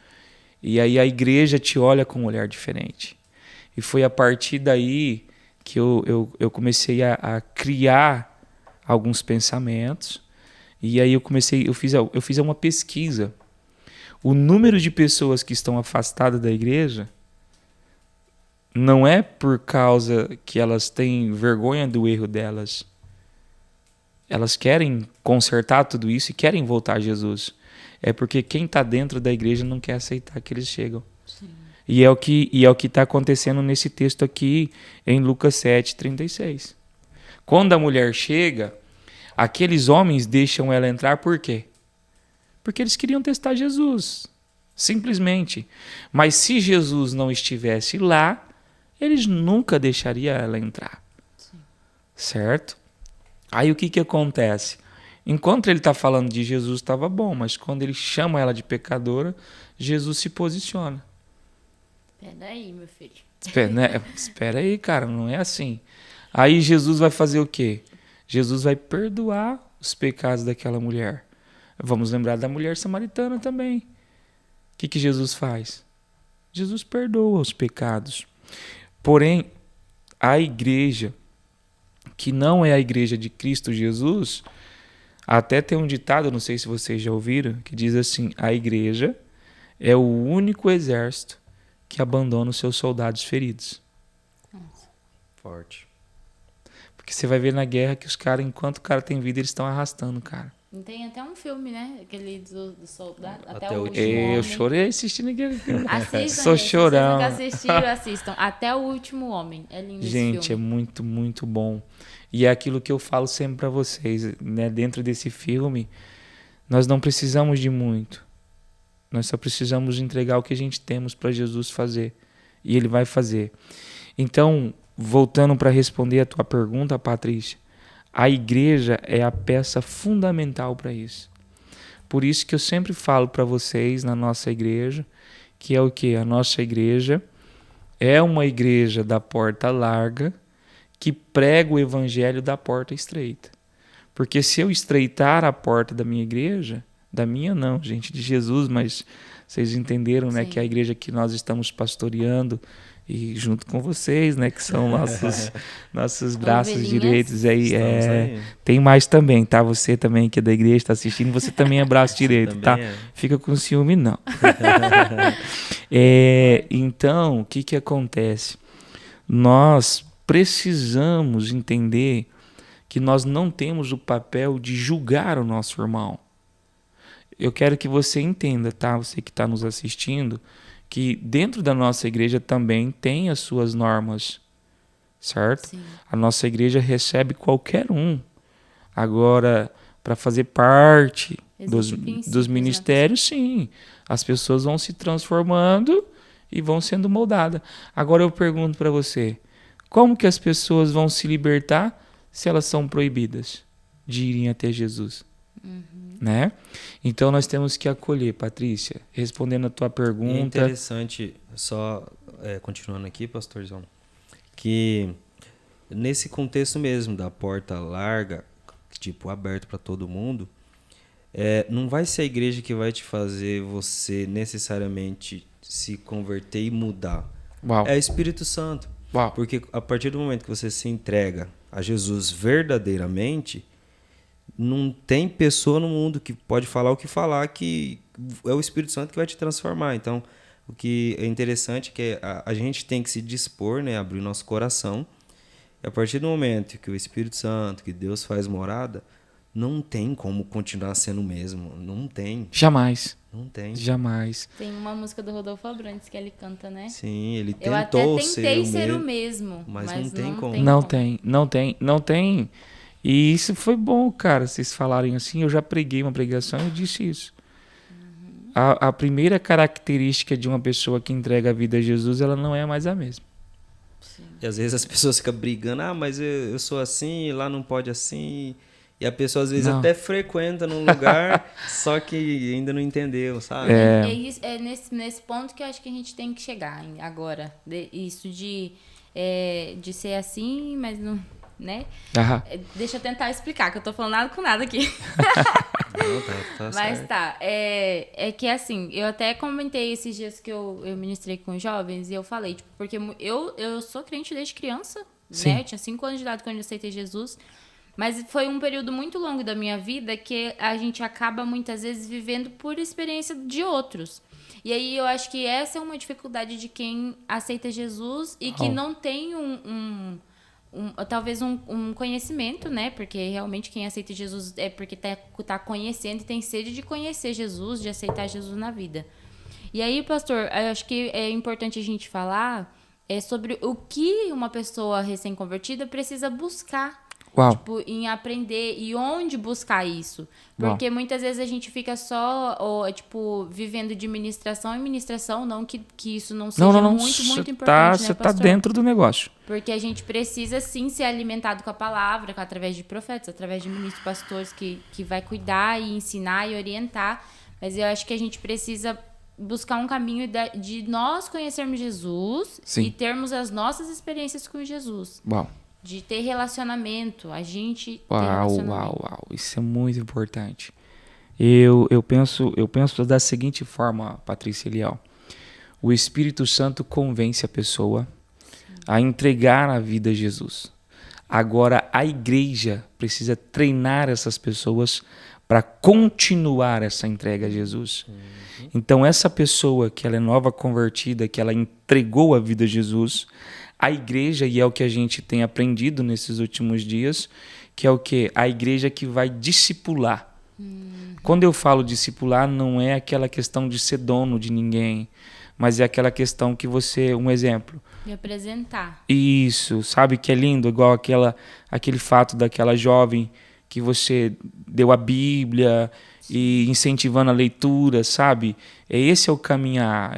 E aí a igreja te olha com um olhar diferente. E foi a partir daí que eu comecei a criar alguns pensamentos. E aí eu fiz uma pesquisa. O número de pessoas que estão afastadas da igreja não é por causa que elas têm vergonha do erro delas. Elas querem consertar tudo isso e querem voltar a Jesus. É porque quem está dentro da igreja não quer aceitar que eles chegam. Sim. E é o que está acontecendo nesse texto aqui em Lucas 7:36. Quando a mulher chega, aqueles homens deixam ela entrar por quê? Porque eles queriam testar Jesus. Simplesmente. Mas se Jesus não estivesse lá, eles nunca deixariam ela entrar. Sim. Certo? Aí o que acontece? Enquanto ele está falando de Jesus, estava bom, mas quando ele chama ela de pecadora, Jesus se posiciona. Peraí, meu filho. Espera aí, cara, não é assim. Aí Jesus vai fazer o quê? Jesus vai perdoar os pecados daquela mulher. Vamos lembrar da mulher samaritana também. O que Jesus faz? Jesus perdoa os pecados. Porém, a igreja, que não é a igreja de Cristo Jesus, até tem um ditado, não sei se vocês já ouviram, que diz assim: a igreja é o único exército que abandona os seus soldados feridos. Forte. Porque você vai ver na guerra que os caras, enquanto o cara tem vida, eles estão arrastando o cara. Tem até um filme, né? Aquele do soldado. Até Até o o último último homem. Eu chorei assistindo aquele filme. Assistam, Sou gente. chorão. Se vocês nunca assistiram, assistam. Até o último homem. É lindo esse Gente, é filme. muito, muito bom. E é aquilo que eu falo sempre para vocês, né? Dentro desse filme, nós não precisamos de muito. Nós só precisamos entregar o que a gente temos para Jesus fazer. E Ele vai fazer. Então, voltando para responder a tua pergunta, Patrícia, a igreja é a peça fundamental para isso. Por isso que eu sempre falo para vocês na nossa igreja, que é o quê? A nossa igreja é uma igreja da porta larga que prega o evangelho da porta estreita. Porque se eu estreitar a porta da minha igreja, da minha não, gente, de Jesus, mas vocês entenderam, né, que a igreja que nós estamos pastoreando e junto com vocês, né, que são nossos braços Ovelhinhas. direitos aí, Estamos aí. tem mais também, tá? Você também que é da igreja, está assistindo, você também é braço direito, Também tá? é. Fica com ciúme, não. Então, o que acontece? Nós precisamos entender que nós não temos o papel de julgar o nosso irmão. Eu quero que você entenda, tá? Você que está nos assistindo, que dentro da nossa igreja também tem as suas normas, certo? Sim. A nossa igreja recebe qualquer um. Agora, para fazer parte Existem princípios, dos né? ministérios, sim. As pessoas vão se transformando e vão sendo moldadas. Agora eu pergunto para você, como que as pessoas vão se libertar se elas são proibidas de irem até Jesus? Né? Então nós temos que acolher, Patrícia, respondendo a tua E é pergunta. interessante, só continuando aqui, pastorzão, que nesse contexto mesmo da porta larga, tipo, aberto para todo mundo, não vai ser a igreja que vai te fazer você necessariamente se converter e mudar. Uau. É o Espírito Santo. Uau. Porque a partir do momento que você se entrega a Jesus verdadeiramente, não tem pessoa no mundo que pode falar o que falar, que é o Espírito Santo que vai te transformar. Então, o que é interessante é que a gente tem que se dispor, né, abrir nosso coração. E a partir do momento que o Espírito Santo, que Deus faz morada, não tem como continuar sendo o mesmo. Não tem. Jamais. Não tem. Jamais. Tem uma música do Rodolfo Abrantes que ele canta, né? Sim, ele Eu até tentou tentei ser ser o o mesmo, mesmo, mas mas não tem como. Não tem, não tem, não tem. E isso foi bom, cara, vocês falarem assim. Eu já preguei uma pregação e eu disse isso. A primeira característica de uma pessoa que entrega a vida a Jesus, ela não é mais a mesma. Sim. E às vezes as pessoas ficam brigando, mas eu sou assim, lá não pode assim. E a pessoa às vezes Não. até frequenta num lugar, só que ainda não entendeu, sabe? É nesse ponto que eu acho que a gente tem que chegar agora. Isso de ser assim, mas não. Né? Aham. Deixa eu tentar explicar, que eu tô falando nada com nada aqui. Não, tá Mas certo. tá, é que assim, eu até comentei esses dias que eu ministrei com jovens e eu falei, tipo, porque eu sou crente desde criança, Sim. né? Eu tinha 5 anos de idade quando eu aceitei Jesus, mas foi um período muito longo da minha vida que a gente acaba muitas vezes vivendo por experiência de outros. E aí eu acho que essa é uma dificuldade de quem aceita Jesus e que não tem talvez um conhecimento, né? Porque realmente quem aceita Jesus é porque tá conhecendo e tem sede de conhecer Jesus, de aceitar Jesus na vida. E aí, pastor, eu acho que é importante a gente falar sobre o que uma pessoa recém-convertida precisa buscar. Uau. Tipo, em aprender e onde buscar isso. Uau. Porque muitas vezes a gente fica só, vivendo de ministração em ministração, não que isso não seja Não. muito, muito importante, né, Você tá pastor? dentro do negócio. Porque a gente precisa, sim, ser alimentado com a palavra, através de profetas, através de ministros, pastores, que vai cuidar e ensinar e orientar. Mas eu acho que a gente precisa buscar um caminho de nós conhecermos Jesus. Sim. E termos as nossas experiências com Jesus. Uau. De ter relacionamento, a gente ter Uau. relacionamento. Isso é muito importante. Eu penso da seguinte forma, Patrícia e Eliel. O Espírito Santo convence a pessoa a entregar a vida a Jesus. Agora, a igreja precisa treinar essas pessoas para continuar essa entrega a Jesus. Então, essa pessoa que ela é nova convertida, que ela entregou a vida a Jesus, a igreja, e é o que a gente tem aprendido nesses últimos dias, que é o quê? A igreja que vai discipular. Quando eu falo discipular, não é aquela questão de ser dono de ninguém, mas é aquela questão que você, um exemplo. De apresentar. Isso, sabe que é lindo, igual aquele fato daquela jovem que você deu a Bíblia e incentivando a leitura, sabe? Esse é o caminhar.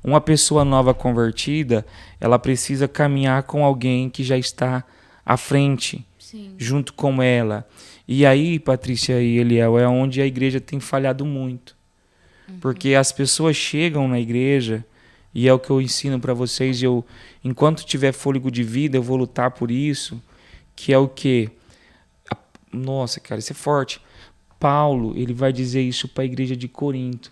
Uma pessoa nova convertida, ela precisa caminhar com alguém que já está à frente, Sim. junto com ela. E aí, Patrícia e Eliel, é onde a igreja tem falhado muito. Porque as pessoas chegam na igreja, e é o que eu ensino para vocês, enquanto tiver fôlego de vida, eu vou lutar por isso, que é o quê? Nossa, cara, isso é forte. Paulo, ele vai dizer isso para a igreja de Corinto.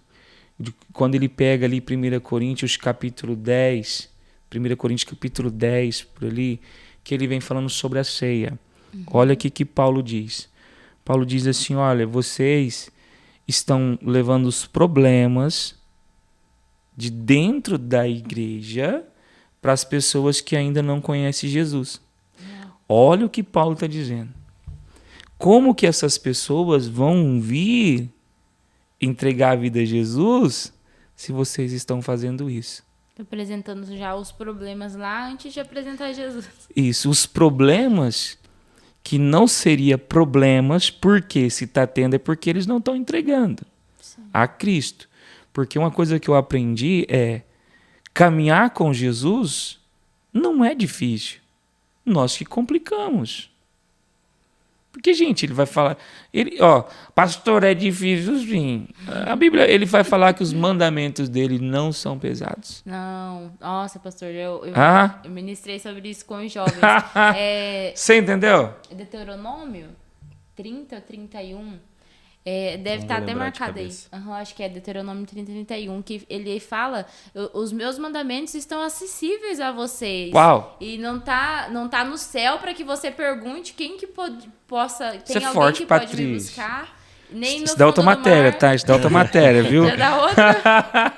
Quando ele pega ali 1 Coríntios capítulo 10, 1 Coríntios capítulo 10, por ali, que ele vem falando sobre a ceia. Olha o que Paulo diz. Paulo diz assim, olha, vocês estão levando os problemas de dentro da igreja para as pessoas que ainda não conhecem Jesus. Olha o que Paulo está dizendo. Como que essas pessoas vão vir entregar a vida a Jesus se vocês estão fazendo isso? Apresentando já os problemas lá antes de apresentar Jesus. Isso, os problemas que não seria problemas, porque se está tendo é porque eles não estão entregando a Cristo. Porque uma coisa que eu aprendi é caminhar com Jesus não é difícil. Nós que complicamos. Porque, gente, ele vai falar... pastor, é difícil sim. A Bíblia, ele vai falar que os mandamentos dele não são pesados. Não. Nossa, pastor, eu ministrei sobre isso com os jovens. Você entendeu? Deuteronômio 30, 31... Deve Não estar vou até lembrar de marcado aí. cabeça. Acho que é Deuteronômio 30, 31, que ele fala: os meus mandamentos estão acessíveis a vocês. Uau! E não tá no céu para que você pergunte quem que possa. Isso Tem é alguém forte, que pode me Patrícia. buscar. Nem Isso no dá outra fundo do matéria, mar. tá? Isso dá outra matéria, viu? Já dá outra.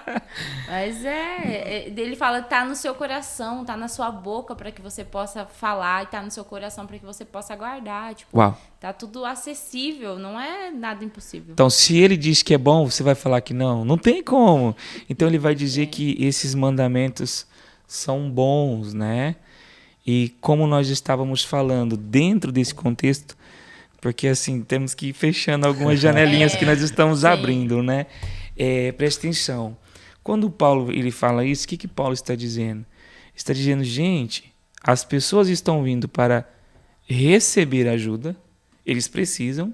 Mas ele fala, tá no seu coração, tá na sua boca para que você possa falar, e tá no seu coração para que você possa guardar. Tipo, Uau. tá tudo acessível, não é nada impossível. Então, se ele diz que é bom, você vai falar que não? Não tem como. Então, ele vai dizer que esses mandamentos são bons, né? E como nós estávamos falando, dentro desse contexto, porque assim, temos que ir fechando algumas janelinhas que nós estamos sim. abrindo, né? Presta atenção. Quando Paulo ele fala isso, o que Paulo está dizendo? Está dizendo, gente, as pessoas estão vindo para receber ajuda, eles precisam,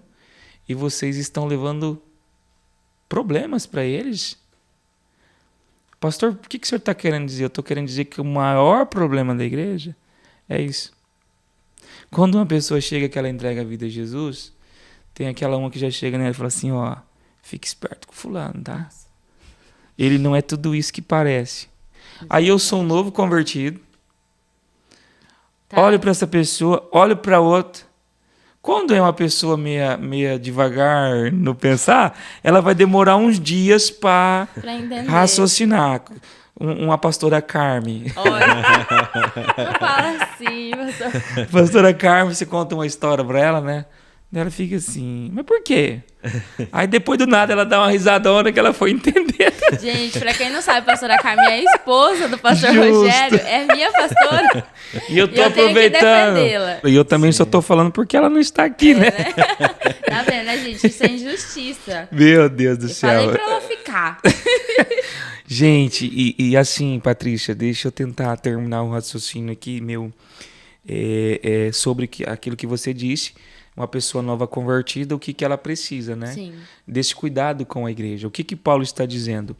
e vocês estão levando problemas para eles. Pastor, o que o senhor está querendo dizer? Eu estou querendo dizer que o maior problema da igreja é isso. Quando uma pessoa chega que ela entrega a vida a Jesus, tem aquela uma que já chega nela e fala assim, ó, fique esperto com fulano, tá? Nossa. Ele não é tudo isso que parece. Aí eu sou um novo convertido, Tá. olho para essa pessoa, olho para outra. Quando é uma pessoa meia devagar no pensar, ela vai demorar uns dias para entender. raciocinar. Uma pastora Carmen. Olha, não fala assim, pastor. Pastora Carmen, você conta uma história pra ela, né? Ela fica assim, mas por quê? Aí depois do nada ela dá uma risadona que ela foi entender. Gente, pra quem não sabe, a pastora Carmen é a esposa do pastor Justo. Rogério, é minha pastora. E eu tô E eu tenho que aproveitando. defendê-la. E eu também só tô falando porque ela não está aqui, né? Tá vendo, né, gente? Isso é injustiça. Meu Deus do Eu céu. falei pra ela ficar. Gente, e assim, Patrícia, deixa eu tentar terminar o raciocínio aqui, meu, sobre aquilo que você disse, uma pessoa nova convertida, o que ela precisa, né? Sim. Desse cuidado com a igreja. O que Paulo está dizendo?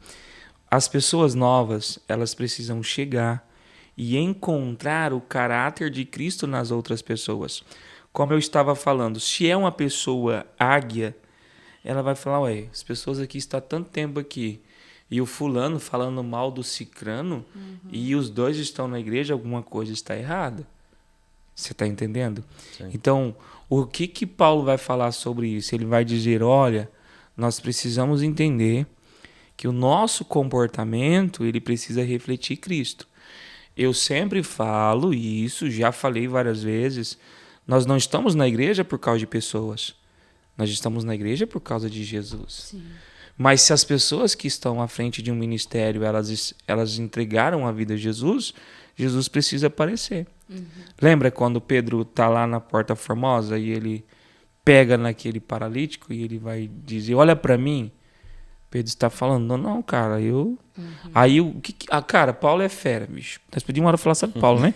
As pessoas novas, elas precisam chegar e encontrar o caráter de Cristo nas outras pessoas. Como eu estava falando, se é uma pessoa águia, ela vai falar, ué, as pessoas aqui estão há tanto tempo aqui, e o fulano falando mal do cicrano, e os dois estão na igreja, alguma coisa está errada. Você está entendendo? Sim. Então, o que Paulo vai falar sobre isso? Ele vai dizer, olha, nós precisamos entender que o nosso comportamento ele precisa refletir Cristo. Eu sempre falo isso, já falei várias vezes, nós não estamos na igreja por causa de pessoas, nós estamos na igreja por causa de Jesus. Sim. Mas se as pessoas que estão à frente de um ministério, elas entregaram a vida a Jesus, Jesus precisa aparecer. Lembra quando Pedro está lá na Porta Formosa e ele pega naquele paralítico e ele vai dizer, olha para mim? Pedro está falando, não, cara, eu... Aí, cara, Paulo é fera, bicho. Nós pedimos uma hora falar sobre Paulo, né?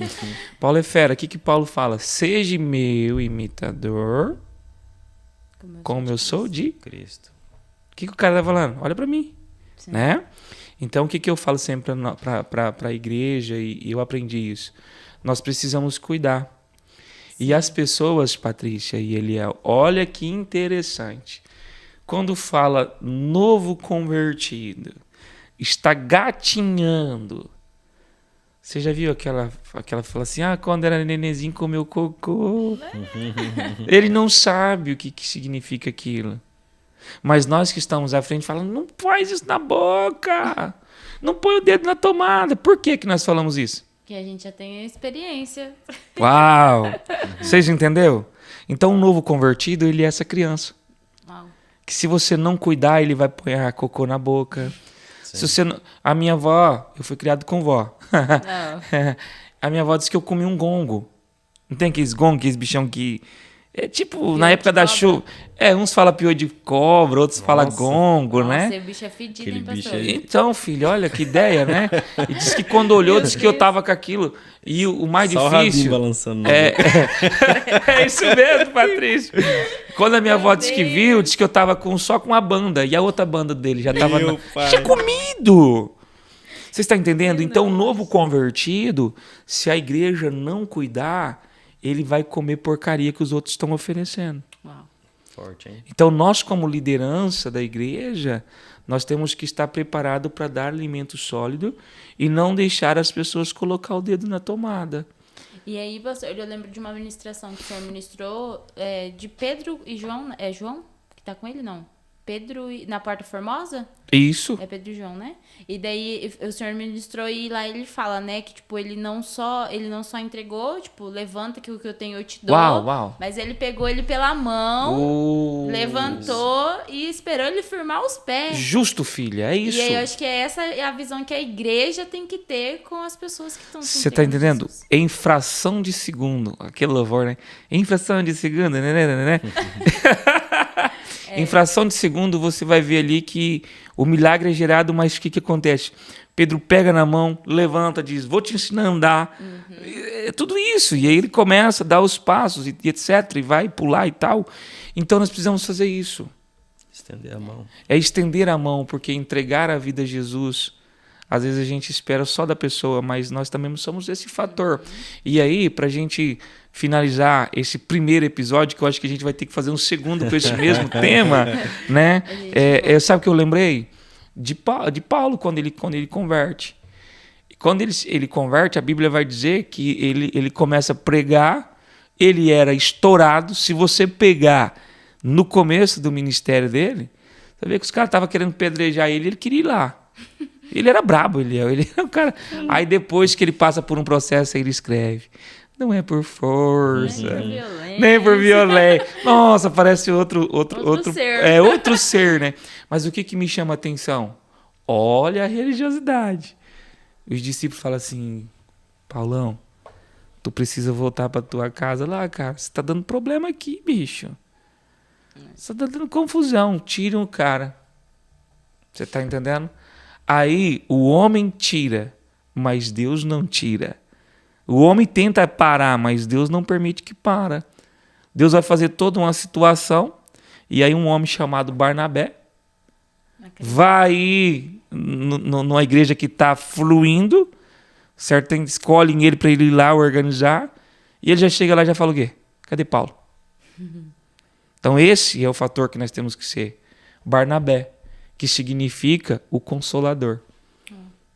Paulo é fera. O que Paulo fala? Seja meu imitador, como eu sou de... Cristo. O que o cara tá falando? Olha para mim, Sim. né? Então, o que eu falo sempre para a igreja, e eu aprendi isso? Nós precisamos cuidar. Sim. E as pessoas, Patrícia e Eliel, olha que interessante. Quando fala novo convertido, está gatinhando. Você já viu aquela fala assim, quando era nenenzinho comeu cocô. Ele não sabe o que significa aquilo. Mas nós que estamos à frente falando, não faz isso na boca, não põe o dedo na tomada. Por que nós falamos isso? Que a gente já tem experiência. Uau! Vocês entenderam? Então, um novo convertido, ele é essa criança. Uau. Que se você não cuidar, ele vai pôr cocô na boca. Se você não... A minha avó, eu fui criado com vó. A minha avó disse que eu comi um gongo. Não tem aqueles gongos, aqueles bichão que... É tipo, pior na época da chuva. Uns falam pior de cobra, outros falam gongo, né? Nossa, o bicho é fedido, hein, pastor? Então, filho, olha que ideia, né? E disse que quando olhou, disse que eu tava com aquilo. E o mais só difícil... Só o balançando. É isso mesmo, Patrícia. Quando a minha avó disse que viu, disse que eu tava só com a banda. E a outra banda dele já tava... Tinha comido! Você está entendendo? Então, o novo convertido, se a igreja não cuidar... ele vai comer porcaria que os outros estão oferecendo. Uau. Forte, hein? Então, nós, como liderança da igreja, nós temos que estar preparados para dar alimento sólido e não deixar as pessoas colocar o dedo na tomada. E aí, pastor, eu lembro de uma ministração que o senhor ministrou de Pedro e João. É João que tá com ele, não? Pedro na Porta Formosa? Isso. É Pedro e João, né? E daí o senhor ministrou e lá ele fala, né, que tipo, ele não só entregou, tipo, levanta que o que eu tenho eu te dou. Uau. Mas ele pegou ele pela mão, levantou e esperou ele firmar os pés. Justo, filha, é isso. E aí eu acho que essa é a visão que a igreja tem que ter com as pessoas que estão se Você tá entendendo? Jesus. Em fração de segundo, aquele louvor, né? Em fração de segundo, né? Em fração de segundo, você vai ver ali que o milagre é gerado, mas o que acontece? Pedro pega na mão, levanta, diz, vou te ensinar a andar. É tudo isso. E aí ele começa a dar os passos, e etc. E vai pular e tal. Então nós precisamos fazer isso. Estender a mão. É estender a mão, porque entregar a vida a Jesus, às vezes a gente espera só da pessoa, mas nós também somos esse fator. E aí, pra gente finalizar esse primeiro episódio, que eu acho que a gente vai ter que fazer um segundo com esse mesmo tema, né? Sabe o que eu lembrei? De Paulo, quando ele converte. Quando ele converte, a Bíblia vai dizer que ele começa a pregar, ele era estourado. Se você pegar no começo do ministério dele, você vê que os caras estavam querendo pedrejar ele queria ir lá. Ele era brabo, ele era um cara. Aí depois que ele passa por um processo, aí ele escreve. Não é por força. Nem por violência. Nossa, parece outro ser. Outro ser, né? Mas o que me chama a atenção? Olha a religiosidade. Os discípulos falam assim, Paulão, tu precisa voltar pra tua casa lá, cara. Você tá dando problema aqui, bicho. Você tá dando confusão. Tiram o cara. Você tá entendendo? Aí o homem tira, mas Deus não tira. O homem tenta parar, mas Deus não permite que para. Deus vai fazer toda uma situação, e aí um homem chamado Barnabé vai ir numa igreja que está fluindo, certo? Escolhem ele para ele ir lá organizar, e ele já chega lá e já fala o quê? Cadê Paulo? Então esse é o fator que nós temos que ser. Barnabé, que significa o Consolador.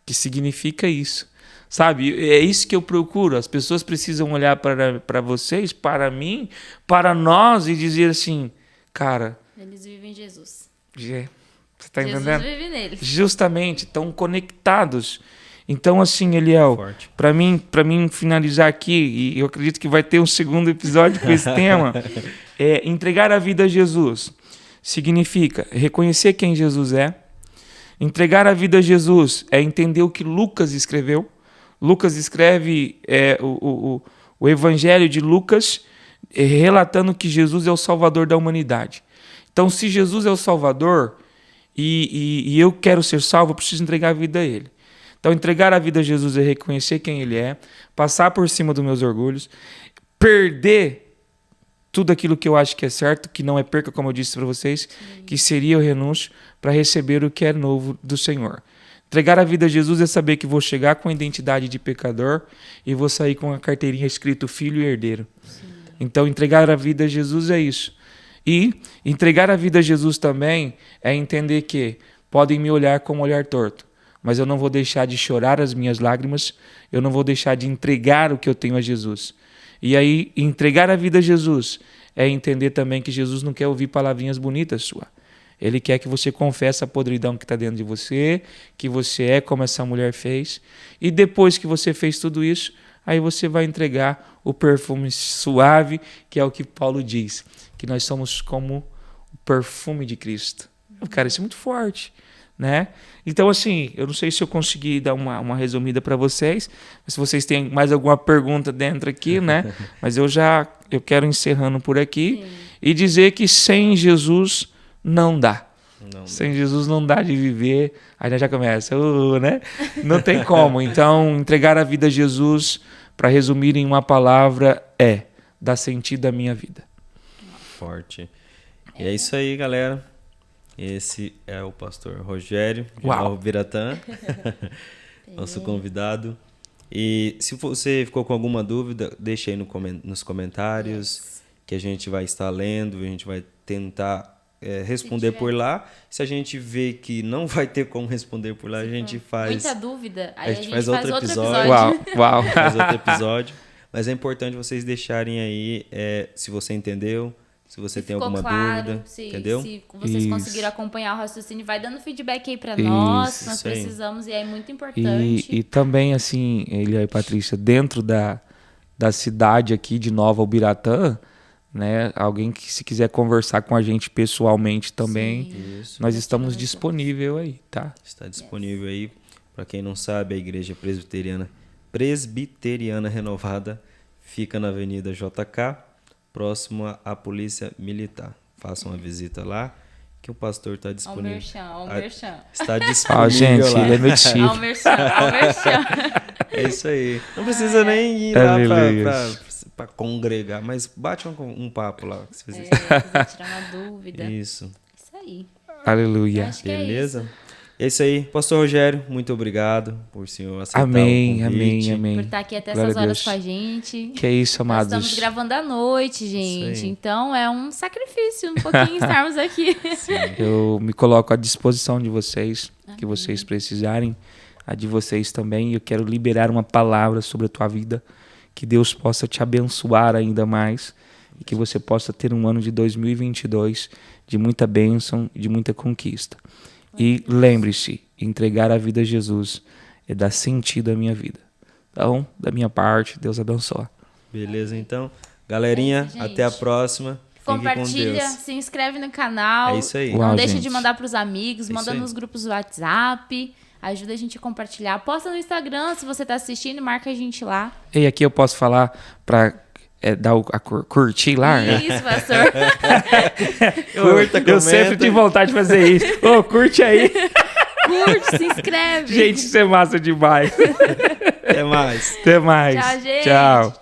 Que significa isso. Sabe, é isso que eu procuro. As pessoas precisam olhar para vocês, para mim, para nós e dizer assim, cara... Eles vivem em Jesus. Você está entendendo? Jesus vive neles. Justamente, estão conectados. Então, assim, Eliel, para mim finalizar aqui, e eu acredito que vai ter um segundo episódio com esse tema, entregar a vida a Jesus significa reconhecer quem Jesus é. Entregar a vida a Jesus é entender o que Lucas escreveu. Lucas escreve o Evangelho de Lucas relatando que Jesus é o Salvador da humanidade. Então, se Jesus é o Salvador e eu quero ser salvo, eu preciso entregar a vida a Ele. Então, entregar a vida a Jesus é reconhecer quem Ele é, passar por cima dos meus orgulhos, perder tudo aquilo que eu acho que é certo, que não é perca, como eu disse para vocês, que seria o renúncio para receber o que é novo do Senhor. Entregar a vida a Jesus é saber que vou chegar com a identidade de pecador e vou sair com a carteirinha escrito filho e herdeiro. Sim. Então, entregar a vida a Jesus é isso. E entregar a vida a Jesus também é entender que podem me olhar com um olhar torto, mas eu não vou deixar de chorar as minhas lágrimas, eu não vou deixar de entregar o que eu tenho a Jesus. E aí, entregar a vida a Jesus é entender também que Jesus não quer ouvir palavrinhas bonitas sua. Ele quer que você confesse a podridão que está dentro de você, que você é como essa mulher fez. E depois que você fez tudo isso, aí você vai entregar o perfume suave, que é o que Paulo diz, que nós somos como o perfume de Cristo. Cara, isso é muito forte, né? Então, assim, eu não sei se eu consegui dar uma resumida para vocês, se vocês têm mais alguma pergunta dentro aqui, né? Mas eu quero encerrando por aqui. Sim. E dizer que sem Jesus não dá. Sem Jesus não dá de viver. Aí já começa, né? Não tem como. Então, entregar a vida a Jesus, para resumir em uma palavra, dar sentido à minha vida. Forte. E é isso aí, galera. Esse é o pastor Rogério de Nova Biratã, nosso convidado. E se você ficou com alguma dúvida, deixe aí nos comentários, que a gente vai estar lendo, a gente vai tentar responder por lá. Se a gente vê que não vai ter como responder por lá, a gente faz... Muita dúvida. Aí a gente faz outro episódio. Uau. Faz outro episódio. Mas é importante vocês deixarem aí se você entendeu, se você tem alguma dúvida, entendeu? Se vocês conseguiram acompanhar o raciocínio, vai dando feedback aí pra nós. Nós precisamos e é muito importante. E também, assim, Elia e Patrícia, dentro da cidade aqui de Nova Ubiratã, né? Alguém que se quiser conversar com a gente pessoalmente também, nós estamos disponíveis aí, tá? Está disponível aí. Para quem não sabe, a Igreja Presbiteriana Renovada fica na Avenida JK, próximo à Polícia Militar. Faça uma visita lá, que o pastor está disponível. Ao merchan. Está disponível gente, lá. ele é meu tio. Ao merchan. É isso aí. Não precisa nem ir lá para congregar, mas bate um papo lá. Se você quiser tirar uma dúvida. Isso. Isso aí. Aleluia. Beleza? É isso aí. Pastor Rogério, muito obrigado por o senhor aceitar o convite. Amém. Por estar aqui até essas horas com a gente. Que é isso, amados. Nós estamos gravando à noite, gente. Então é um sacrifício um pouquinho estarmos aqui. Sim. Eu me coloco à disposição de vocês, que vocês precisarem, a de vocês também. Eu quero liberar uma palavra sobre a tua vida, que Deus possa te abençoar ainda mais e que você possa ter um ano de 2022 de muita bênção e de muita conquista. E lembre-se, entregar a vida a Jesus é dar sentido à minha vida. Então, da minha parte, Deus abençoe. Beleza, então. Galerinha, até a próxima. Compartilha, se inscreve no canal. É isso aí. Não deixa de mandar para os amigos, manda nos grupos do WhatsApp. Ajuda a gente a compartilhar. Posta no Instagram, se você tá assistindo, marca a gente lá. E aqui eu posso falar para dar curtir lá? Isso, pastor. Curta, comenta. Eu sempre tive vontade de fazer isso. Curte aí. Curte, se inscreve. Gente, isso é massa demais. Até mais. Até mais. Tchau, gente. Tchau.